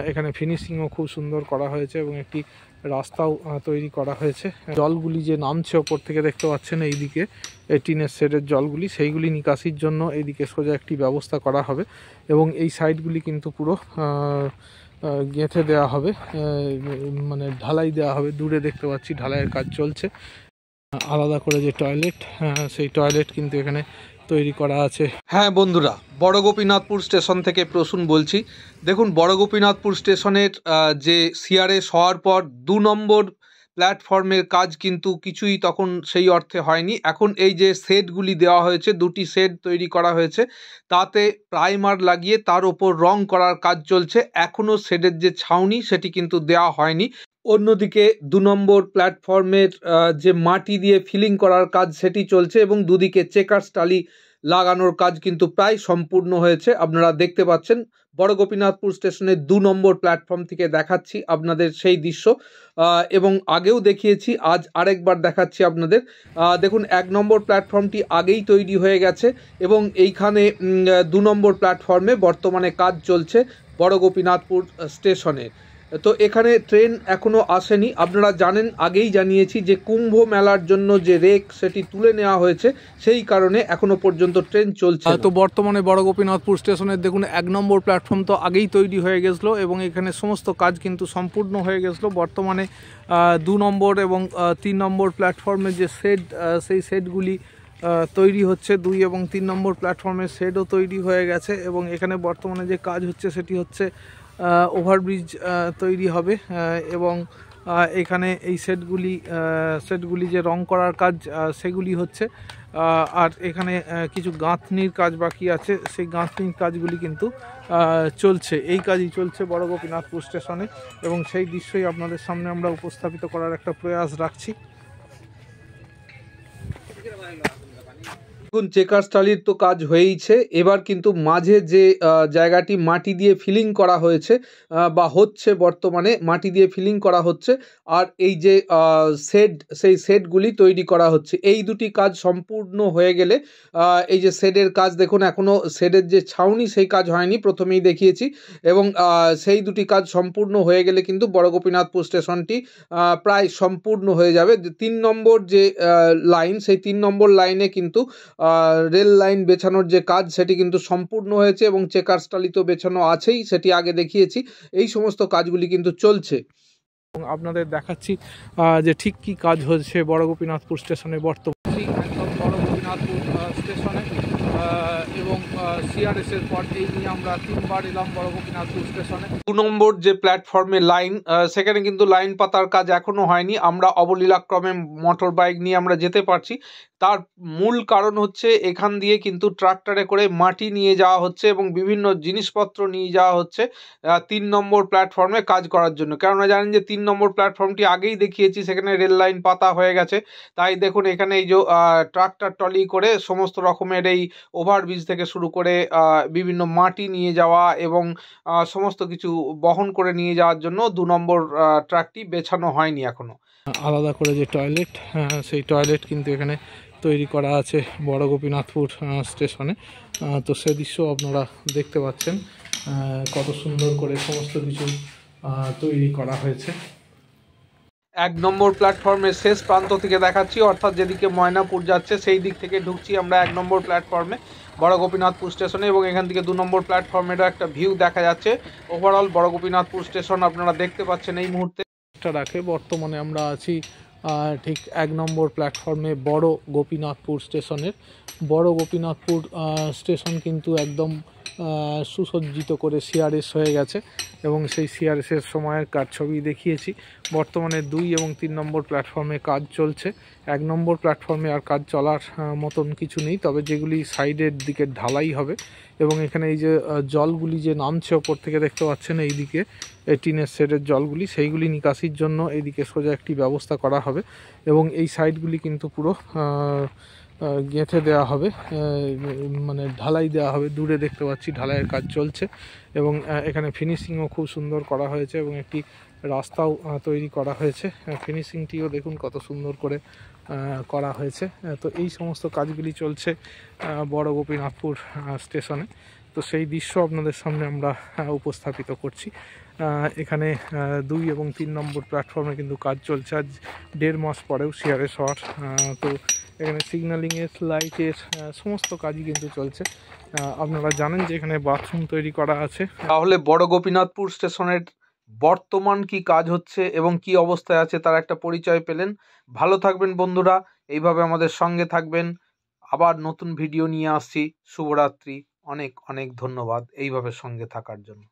এখানে ফিনিশিংও খুব সুন্দর করা হয়েছে এবং একটি রাস্তাও তৈরি করা হয়েছে। জলগুলি যে নামছে ওপর থেকে দেখতে পাচ্ছেন এইদিকে টিনের শেডের জলগুলি, সেইগুলি নিকাশির জন্য এইদিকে সোজা একটি ব্যবস্থা করা হবে এবং এই সাইডগুলি কিন্তু পুরো গেঁথে দেওয়া হবে, মানে ঢালাই দেওয়া হবে। দূরে দেখতে পাচ্ছি ঢালাইয়ের কাজ চলছে। আলাদা করে যে টয়লেট, সেই টয়লেট কিন্তু এখানে তৈরি করা আছে। হ্যাঁ বন্ধুরা, বড় গোপীনাথপুর স্টেশন থেকে প্রসূন বলছি। দেখুন, বড় গোপীনাথপুর স্টেশনের যে সিআরএস হওয়ার পর 2 নম্বর প্ল্যাটফর্মের কাজ কিন্তু কিছুই তখন সেই অর্থে হয়নি। এখন এই যে শেডগুলি দেওয়া হয়েছে, 2টি শেড তৈরি করা হয়েছে, তাতে প্রাইমার লাগিয়ে তার ওপর রং করার কাজ চলছে। এখনও শেডের যে ছাউনি সেটি কিন্তু দেওয়া হয়নি। অন্যদিকে 2 নম্বর প্ল্যাটফর্মের যে মাটি দিয়ে ফিলিং করার কাজ সেটি চলছে এবং দুদিকে চেকার্স টালি লাগানোর কাজ কিন্তু প্রায় সম্পূর্ণ হয়েছে। আপনারা দেখতে পাচ্ছেন বড় গোপীনাথপুর স্টেশনের 2 নম্বর প্ল্যাটফর্ম থেকে দেখাচ্ছি আপনাদের সেই দৃশ্য, এবং আগেও দেখিয়েছি, আজ আরেকবার দেখাচ্ছি আপনাদের। দেখুন, 1 নম্বর প্ল্যাটফর্মটি আগেই তৈরি হয়ে গেছে এবং এইখানে 2 নম্বর প্ল্যাটফর্মে বর্তমানে কাজ চলছে বড় গোপীনাথপুর স্টেশনে। তো এখানে ট্রেন এখনও আসেনি। আপনারা জানেন, আগেই জানিয়েছি যে কুম্ভ মেলার জন্য যে রেক সেটি তুলে নেওয়া হয়েছে, সেই কারণে এখনো পর্যন্ত ট্রেন চলছে। তো বর্তমানে বড় গোপীনাথপুর স্টেশনের দেখুন 1 নম্বর প্ল্যাটফর্ম তো আগেই তৈরি হয়ে গেছিলো এবং এখানে সমস্ত কাজ কিন্তু সম্পূর্ণ হয়ে গেছিলো। বর্তমানে 2 নম্বর এবং 3 নম্বর প্ল্যাটফর্মের যে শেড, সেই শেডগুলি তৈরি হচ্ছে। 2 এবং 3 নম্বর প্ল্যাটফর্মের শেডও তৈরি হয়ে গেছে এবং এখানে বর্তমানে যে কাজ হচ্ছে সেটি হচ্ছে ওভারব্রিজ তৈরি হবে এবং এখানে এই সেটগুলি যে রং করার কাজ সেগুলি হচ্ছে। আর এখানে কিছু গাঁথনির কাজ বাকি আছে, সেই গাঁথনির কাজগুলি কিন্তু চলছে। এই কাজই চলছে বড় গোপীনাথপুর স্টেশনে এবং সেই দৃশ্যই আপনাদের সামনে আমরা উপস্থাপিত করার একটা প্রয়াস রাখছি। দেখুন, চেকার্স টালির তো কাজ হয়েইছে, এবার কিন্তু মাঝে যে জায়গাটি মাটি দিয়ে ফিলিং করা হয়েছে বা হচ্ছে, বর্তমানে মাটি দিয়ে ফিলিং করা হচ্ছে, আর এই যে শেড, সেই শেডগুলি তৈরি করা হচ্ছে। এই দুটি কাজ সম্পূর্ণ হয়ে গেলে এই যে শেডের কাজ, দেখুন এখনও শেডের যে ছাউনি সেই কাজ হয়নি, প্রথমেই দেখিয়েছি, এবং সেই দুটি কাজ সম্পূর্ণ হয়ে গেলে কিন্তু বড় গোপীনাথপুর স্টেশনটি প্রায় সম্পূর্ণ হয়ে যাবে। 3 নম্বর যে লাইন, সেই 3 নম্বর লাইনে কিন্তু রেল লাইন বেছানোর যে কাজ সেটি কিন্তু সম্পূর্ণ হয়েছে এবং চেকার্স টালি তো বেছানো আছেই, সেটি আগে দেখিয়েছি। এই সমস্ত কাজগুলি কিন্তু চলছে এবং আপনাদের দেখাচ্ছি যে ঠিক কী কাজ হচ্ছে বড় গোপীনাথপুর স্টেশনে বর্তমানে। একদম বড় গোপীনাথপুর স্টেশনে এবং সিআরএসের পর এই নিয়ে আমরা 3বার এলাম বড় গোপীনাথপুর স্টেশনে। 2 নম্বর যে প্ল্যাটফর্মে লাইন, সেখানে কিন্তু লাইন পাতার কাজ এখনও হয়নি। আমরা অবলীলাক্রমে মোটর বাইক নিয়ে আমরা যেতে পারছি। তার মূল কারণ হচ্ছে এখান দিয়ে কিন্তু ট্রাক্টরে করে মাটি নিয়ে যাওয়া হচ্ছে এবং বিভিন্ন জিনিসপত্র নিয়ে যাওয়া হচ্ছে 3 নম্বর প্ল্যাটফর্মে কাজ করার জন্য। কেননা জানেন যে 3 নম্বর প্ল্যাটফর্মটি আগেই দেখিয়েছি, সেখানে রেল লাইন পাতা হয়ে গেছে। তাই দেখুন, এখানে এই যে ট্রাক্টর ট্রলি করে সমস্ত রকমের এই ওভারব্রিজ থেকে শুরু করে বিভিন্ন মাটি নিয়ে যাওয়া এবং সমস্ত কিছু বহন করে নিয়ে যাওয়ার জন্য 2 নম্বর ট্র্যাকটি বেছানো হয়নি এখনও। আলাদা করে যে টয়লেট, সেই টয়লেট কিন্তু এখানে তৈরি করা আছে বড় গোপীনাথপুর স্টেশনে। তো সে দৃশ্য আপনারা দেখতে পাচ্ছেন, কত সুন্দর করে সমস্ত কিছু তৈরি করা হয়েছে। 1 নম্বর প্ল্যাটফর্মের শেষ প্রান্ত থেকে দেখাচ্ছি, অর্থাৎ যেদিকে ময়নাপুর যাচ্ছে সেই দিক থেকে ঢুকছি আমরা 1 নম্বর প্ল্যাটফর্মে বড় গোপীনাথপুর স্টেশনে, এবং এখান থেকে 2 নম্বর প্ল্যাটফর্মেরও একটা ভিউ দেখা যাচ্ছে। ওভারঅল বড় গোপীনাথপুর স্টেশন আপনারা দেখতে পাচ্ছেন এই মুহূর্তে। রাখে বর্তমানে আমরা আছি ঠিক 1 নম্বর প্ল্যাটফর্মে বড় গোপীনাথপুর স্টেশনের। বড় গোপীনাথপুর স্টেশন কিন্তু একদম সুসজ্জিত করে সিআরএস হয়ে গেছে এবং সেই সিআরএসের সময়ের কাজ ছবি দেখিয়েছি। বর্তমানে 2 এবং 3 নম্বর প্ল্যাটফর্মে কাজ চলছে। 1 নম্বর প্ল্যাটফর্মে আর কাজ চলার মতন কিছু নেই, তবে যেগুলি সাইডের দিকে ঢালাই হবে এবং এখানে এই যে জলগুলি যে নামছে ওপর থেকে দেখতে পাচ্ছেন এইদিকে টিনের শেডের জলগুলি, সেইগুলি নিকাশির জন্য এইদিকে সোজা একটি ব্যবস্থা করা হবে এবং এই সাইডগুলি কিন্তু পুরো গেঁথে দেওয়া হবে, মানে ঢালাই দেওয়া হবে। দূরে দেখতে পাচ্ছি ঢালাইয়ের কাজ চলছে এবং এখানে ফিনিশিংও খুব সুন্দর করা হয়েছে এবং একটি রাস্তাও তৈরি করা হয়েছে। ফিনিশিংটিও দেখুন কত সুন্দর করে করা হয়েছে। তো এই সমস্ত কাজগুলি চলছে বড় গোপীনাথপুর স্টেশনে। তো সেই দৃশ্য আপনাদের সামনে আমরা উপস্থাপিত করছি। এখানে 2 এবং 3 নম্বর প্ল্যাটফর্মে কিন্তু কাজ চলছে আজ 1.5 মাস পরেও সিআরএস হওয়ার। তো এখানে সিগন্যালিংয়ের, লাইটের সমস্ত কাজই কিন্তু চলছে। আপনারা জানেন যে এখানে বাথরুম তৈরি করা আছে। তাহলে বড় গোপীনাথপুর স্টেশনের বর্তমান কি কাজ হচ্ছে এবং কি অবস্থায় আছে তার একটা পরিচয় পেলেন। ভালো থাকবেন বন্ধুরা, এইভাবে আমাদের সঙ্গে থাকবেন। আবার নতুন ভিডিও নিয়ে আসছি। শুভরাত্রি, অনেক অনেক ধন্যবাদ এইভাবে সঙ্গে থাকার জন্য।